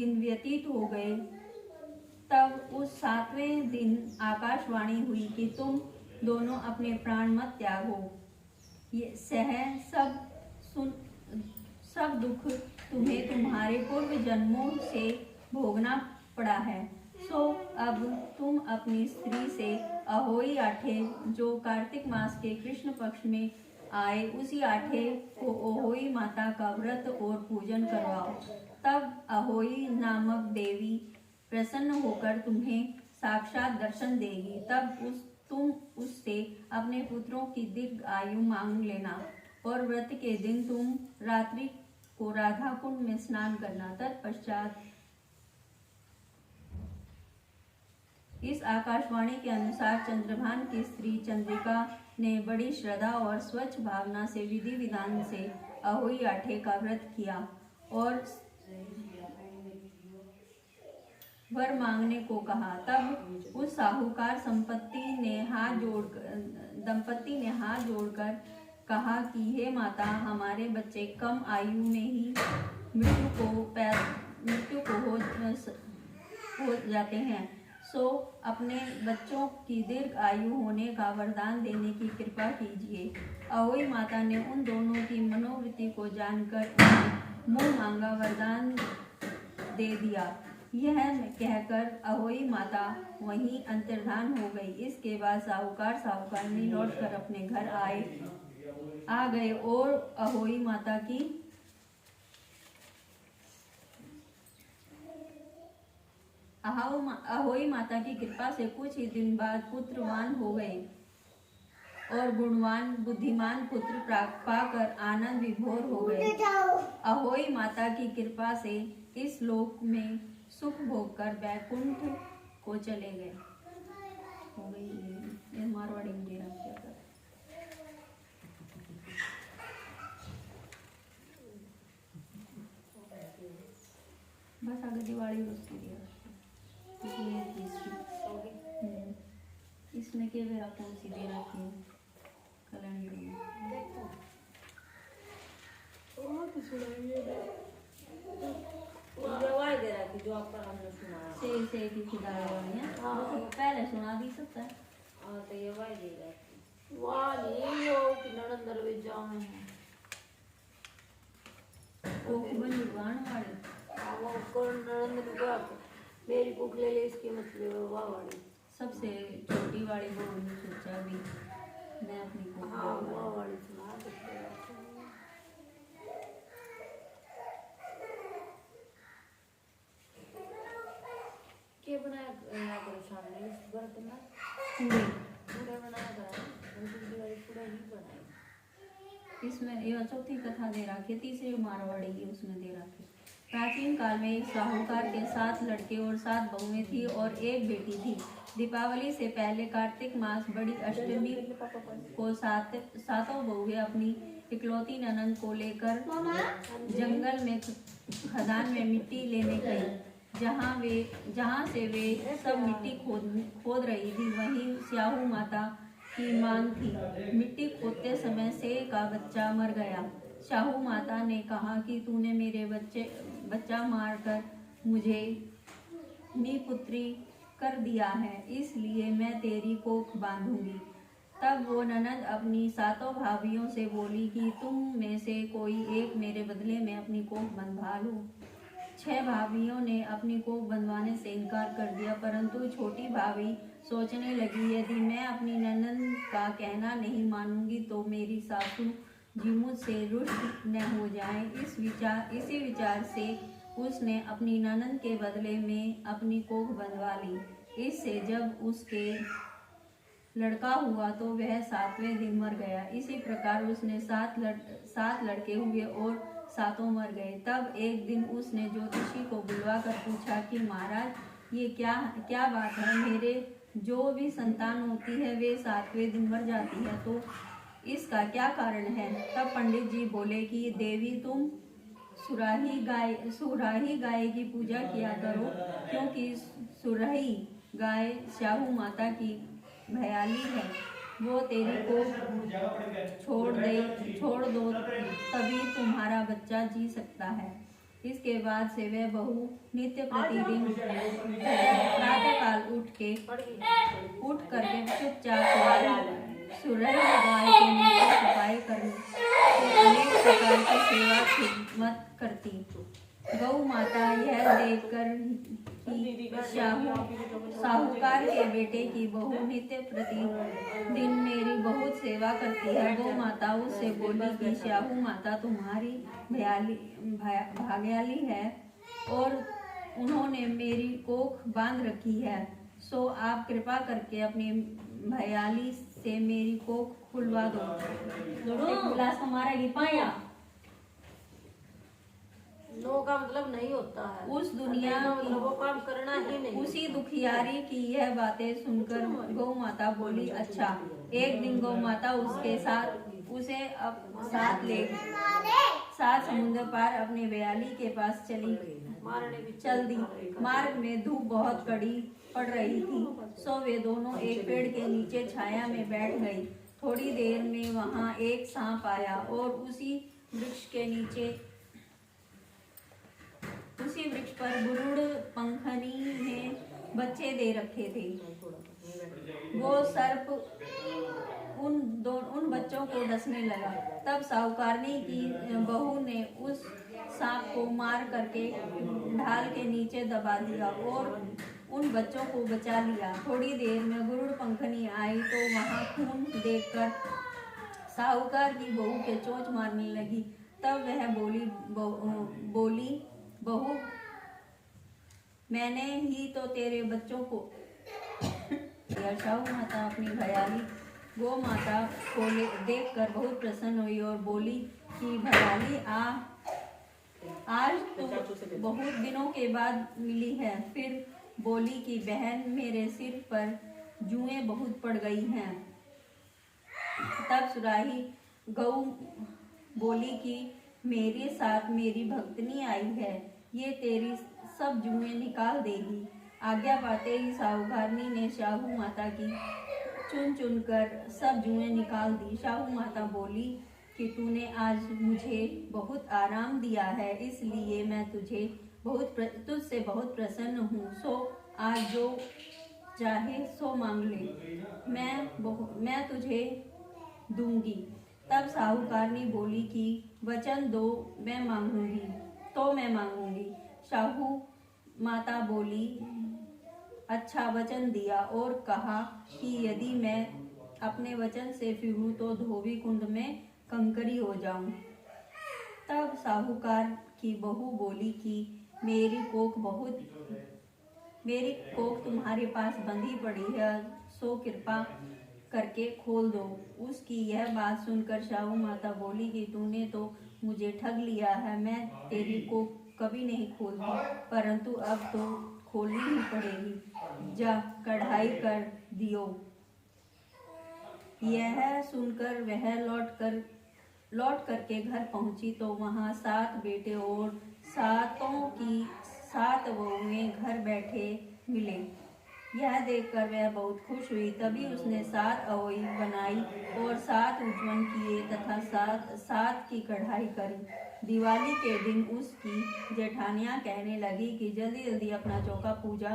दिन व्यतीत हो गए। तब उस 7वें दिन आकाशवाणी हुई कि तुम दोनों अपने प्राण मत त्यागो। ये सब दुख तुम्हें तुम्हारे पूर्व जन्मों से भोगना पड़ा है। सो अब तुम अपनी स्त्री से अहोई आठे, जो कार्तिक मास के कृष्ण पक्ष में आए, उसी आठे को अहोई माता का व्रत और पूजन करवाओ। तब अहोई नामक देवी प्रसन्न होकर तुम्हें साक्षात दर्शन देगी। तब तुम उससे अपने पुत्रों की दीर्घ आयु मांग लेना और व्रत के दिन तुम रात्रि को राधा कुंड में स्नान करना। तत्पश्चात इस आकाशवाणी के अनुसार चंद्रभान की स्त्री चंद्रिका ने बड़ी श्रद्धा और स्वच्छ भावना से विधि विधान से अहोई आठे का व्रत किया और वर मांगने को कहा। तब उस साहूकार दंपत्ति ने हाथ जोड़कर कहा कि हे माता, हमारे बच्चे कम आयु में ही मृत्यु को हो जाते हैं। सो अपने बच्चों की दीर्घ आयु होने का वरदान देने की कृपा कीजिए। अहोई माता ने उन दोनों की मनोवृत्ति को जानकर उन्हें मुंह मांगा वरदान दे दिया। यह कहकर अहोई माता वहीं अंतर्धान हो गई। इसके बाद साहूकारनी लौटकर अपने घर आ गए और अहोई माता की कृपा से कुछ ही दिन बाद पुत्रवान हो गए और गुणवान बुद्धिमान पुत्र पाकर आनंद विभोर हो गए। अहोई माता की कृपा से इस लोक में सुख भोग कर बैकुंठ को चले गए। हो गई ये मारवाड़ी में दे रखा था। बस आगे दिवाली उसकी दे इसमें के वेरा कौन सी दे रखी है कैलेंडर में। दे रखी जो आपका हमने सुना से की खुदा वाली है। हाँ पहले सुना दी सकता है। हाँ तो ये वाई दे रखी वाह नहीं हो कि नरंदर वे जामे हैं वो बनवान वाले। हाँ वो कौन नरंदर को मेरी कुक ले ले इसके मतलब वाह वाली सबसे छोटी वाली वो मैंने सोचा भी मैं अपनी को हाँ वाह वाली सुना सकते हैं। क्या बनाया करो सामने इस बर्तन में पूरा बनाया करा पूरा ही बनाया। इसमें ये चौथी कथा दे रखी, तीसरी मारवाड़ी की उसमें दे रखी। प्राचीन काल में एक साहूकार के 7 लड़के और 7 बहुएं थी और एक बेटी थी। दीपावली से पहले कार्तिक मास बड़ी अष्टमी को सातों बहुएं अपनी इकलौती ननद को लेकर जंगल में खदान में मिट्टी लेने गई। जहाँ से वे सब मिट्टी खोद रही थी, वहीं स्याहू माता की मांग थी। मिट्टी खोदते समय सेर का बच्चा मर गया। शाहू माता ने कहा कि तूने मेरे बच्चा मारकर मुझे निपुत्री कर दिया है, इसलिए मैं तेरी कोख बांधूंगी। तब वो ननद अपनी 7 भाभियों से बोली कि तुम में से कोई एक मेरे बदले में अपनी कोख बंधवा लो। 6 भाभियों ने अपनी कोख बंधवाने से इनकार कर दिया, परंतु छोटी भाभी सोचने लगी, यदि मैं अपनी ननद का कहना नहीं मानूंगी तो मेरी सासू जी मुझसे रुष्ट न हो जाए। इसी विचार से उसने अपनी ननद के बदले में अपनी कोख बंधवा ली। इससे जब उसके लड़का हुआ तो वह 7वें दिन मर गया। इसी प्रकार उसने 7 लड़के हुए और 7 मर गए। तब एक दिन उसने ज्योतिषी को बुलवाकर पूछा कि महाराज ये क्या बात है, मेरे जो भी संतान होती है वे 7वें दिन मर जाती है, तो इसका क्या कारण है। तब पंडित जी बोले कि देवी तुम सुराही गाय की पूजा किया करो, क्योंकि सुराही गाय स्याहू माता की भयाली है, वो तेरी को छोड़ दो तभी तुम्हारा बच्चा जी सकता है। इसके बाद से वह बहू नित्य प्रतिदिन प्रातःकाल उठ करके चुपचाप सुरही गाय के नीचे सफाई करने अनेक प्रकार की सेवा खिदमत करती। गौ माता यह देखकर कि साहूकार के बेटे की बहू नित्य प्रतिदिन मेरी बहुत सेवा करती है, गौ माता उससे बोली कि शाहू माता तुम्हारी भाग्यशाली है और उन्होंने मेरी कोख बांध रखी है, सो आप कृपा करके अपनी भयाली से मेरी कोख खुलवा दो। गिलास हमारा गिर पाया नो का मतलब नहीं होता है। उस दुनिया की वो काम करना ही नहीं। उसी दुखियारी की यह बातें सुनकर गौ माता बोली, अच्छा। एक दिन गौ माता उसके साथ उसे अब सात समुद्र पार अपने बयाली के पास चल दी। मार्ग में धूप बहुत कड़ी पड़ रही थी, सो वे दोनों एक पेड़ के नीचे छाया में बैठ गई। थोड़ी देर में वहां एक सांप आया और उसी वृक्ष पर गुरुड़ पंखनी ने बच्चे दे रखे थे। वो सर्प उन बच्चों को डसने लगा। तब साहूकारनी की बहू ने उस सांप को मार करके ढाल के नीचे दबा दिया और उन बच्चों को बचा लिया। थोड़ी देर में गुरुड़ पंखनी आई तो वहां खून देखकर साहूकार की बहू के चोंच मारने लगी। तब वह बोली बहू, मैंने ही तो तेरे बच्चों को शाहू माता अपनी भयाली गौ माता को देखकर बहुत प्रसन्न हुई और बोली कि भयाली आज तो बहुत दिनों के बाद मिली है। फिर बोली कि बहन, मेरे सिर पर जुएं बहुत पड़ गई हैं। तब सुराही गौ बोली कि मेरे साथ मेरी भक्तनी आई है, ये तेरी सब जुएं निकाल देगी। आज्ञा पाते ही साहूकारनी ने शाहू माता की चुन कर सब जुएं निकाल दी। शाहू माता बोली कि तूने आज मुझे बहुत आराम दिया है, इसलिए मैं तुझसे बहुत प्रसन्न हूँ। सो आज जो चाहे सो मांग ले, मैं तुझे दूंगी। तब साहूकारनी बोली कि वचन दो, मैं मांगूंगी। शाहू माता बोली, अच्छा, वचन दिया और कहा कि यदि मैं अपने वचन से फिरूं तो धोबी कुंड में कंकरी हो जाऊं। तब साहूकार की बहू बोली कि मेरी कोख तुम्हारे पास बंधी पड़ी है, सो कृपा करके खोल दो। उसकी यह बात सुनकर शाहू माता बोली कि तूने तो मुझे ठग लिया है, मैं तेरी कोख कभी नहीं खोलती, परंतु अब तो खोलनी ही पड़ेगी। जा, कढ़ाई कर दियो। यह सुनकर वह लौट करके घर पहुंची तो वहां 7 बेटे और 7 की 7 बहुएं घर बैठे मिले। यह देखकर वह बहुत खुश हुई। तभी उसने 7 अहोई बनाई और 7 उज्जवन किए तथा 7 की कढ़ाई करी। दिवाली के दिन उसकी जेठानियां कहने लगी कि जल्दी जल्दी अपना चौका पूजा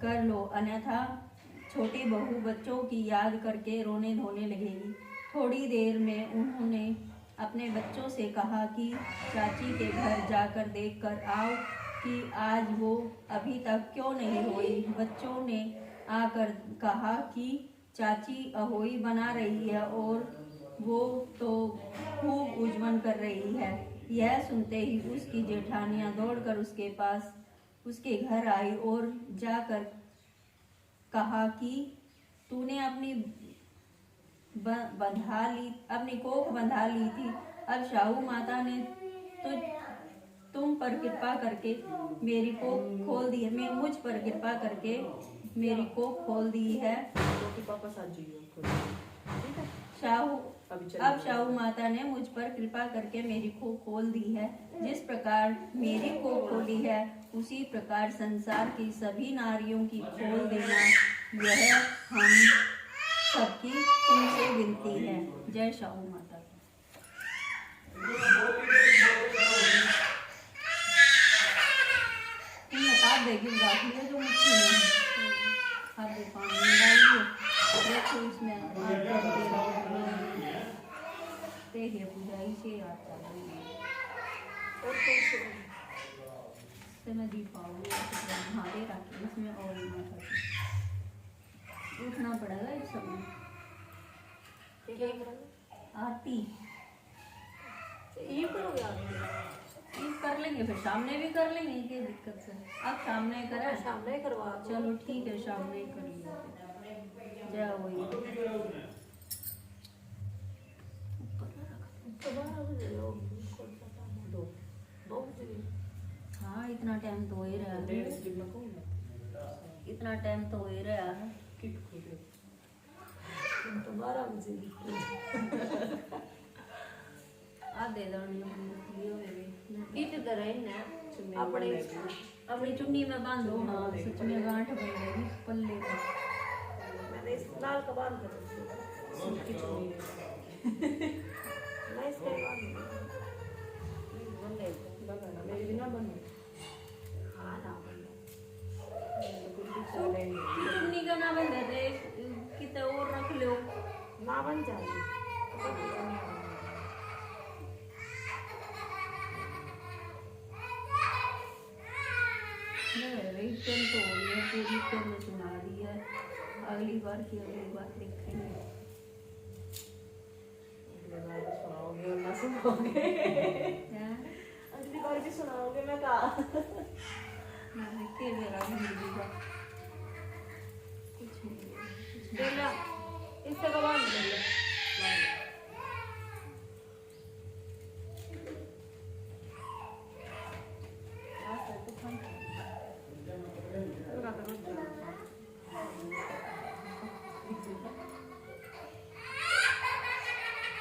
कर लो, अन्यथा छोटी बहू बच्चों की याद करके रोने धोने लगेगी। थोड़ी देर में उन्होंने अपने बच्चों से कहा कि चाची के घर जाकर देख कर आओ कि आज वो अभी तक क्यों नहीं रोई। बच्चों ने आकर कहा कि चाची अहोई बना रही है और वो तो खूब उज्जवन कर रही है। यह सुनते ही उसकी जेठानियां दौड़कर उसके घर आई और जाकर कहा कि तूने अपनी कोख बंधा ली थी, अब शाहू माता ने तुम पर कृपा करके मेरी कोख खोल दी है, मुझ पर कृपा करके मेरी कोख खोल दी है। अब शाहू माता ने मुझ पर कृपा करके मेरी कोख खोल दी है। जिस प्रकार मेरी कोख खोली है, उसी प्रकार संसार की सभी नारियों की खोल देना, यह हम सबकी तुमसे विनती है। जय शाहू माता की। आधे की रख लिया जो मुट्ठी में है, आधे पानी में डालिए। देखो इसमें आधा तेल देखिए पूजाई से आता है। और कौन सी से मैं दीपावली नहाते रखी इसमें ऑयल ना कर उठना पड़ेगा इस सब में। क्या करना आरती ये करोगे आप ये कर लेंगे, फिर सामने भी कर लेंगे, क्या दिक्कत है। अब सामने करें, सामने करवा दो। चलो ठीक है सामने ही कर लिया। जय वही तो बारह बजे लोग दो दो बजे हाँ इतना टाइम तो हो ही रहा है, इतना टाइम तो हो ही रहा है। तो 12 बजे आधे दाने इधर है ना अपने अपनी चुन्नी में बांधो। हाँ सच में गांठ बन जाएगी पल्ले पर। मैंने इस लाल का बांध कर मैं इसके बांध मेरी बिना बन हाँ ना चुन्नी का ना बंध रहे कितने और रख लो ना बन जाएगी पेन तो हो गया पूरी पेन में सुना दी है। अगली बार देखेंगे। सुनाओगे और ना सुनाओगे अगली बार भी सुनाओगे मैं कहा के मेरा भी मिलेगा कुछ देना इससे कबाब ले ले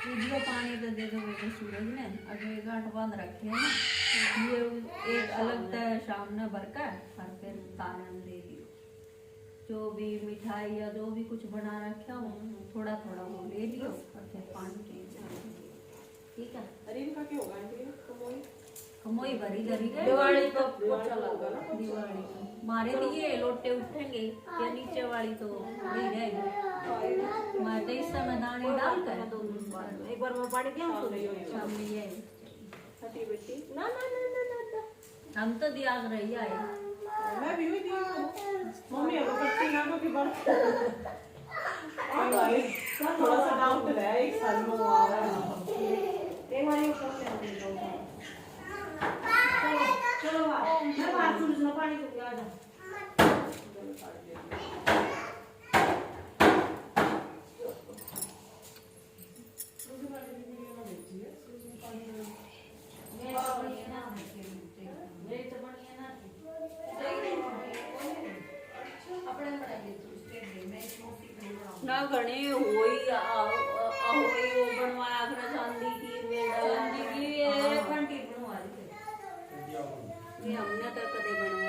वीडियो पानी तो दे दो बेटे सूरज ने। अब ये गांठ बांध रखे हैं ना, ये एक अलग तरह शाम ने भर कर और फिर ताने में दे दियो। जो भी मिठाई या जो भी कुछ बना रखा हो थोड़ा थोड़ा वो ले लियो और फिर पानी चाहिए। ठीक है अरे इनका क्या होगा कमोई कमोई भरी करी गई दिवाली तो पोछा लगा ना दिवाली को मारे दिए लोटे उठेंगे या नीचे वाली तो नहीं रहेगी। मारे इस समय दाने डाल कर एक बार मैं पानी दिया शाम में ये हटी बेटी ना ना ना ना ना हम तो दिया रही आए मैं भी हुई दिया मम्मी अब पट्टी ना को की बात थोड़ा सा डाउट है एक साल में आ रहा है एक बार ये फोन ले चलो मैं बाहर सूरज पानी को आ जा ना घणे होई होई वो बनवाया कर चांदी की ये घंटी बनवा दी ये हमने तो कदे बना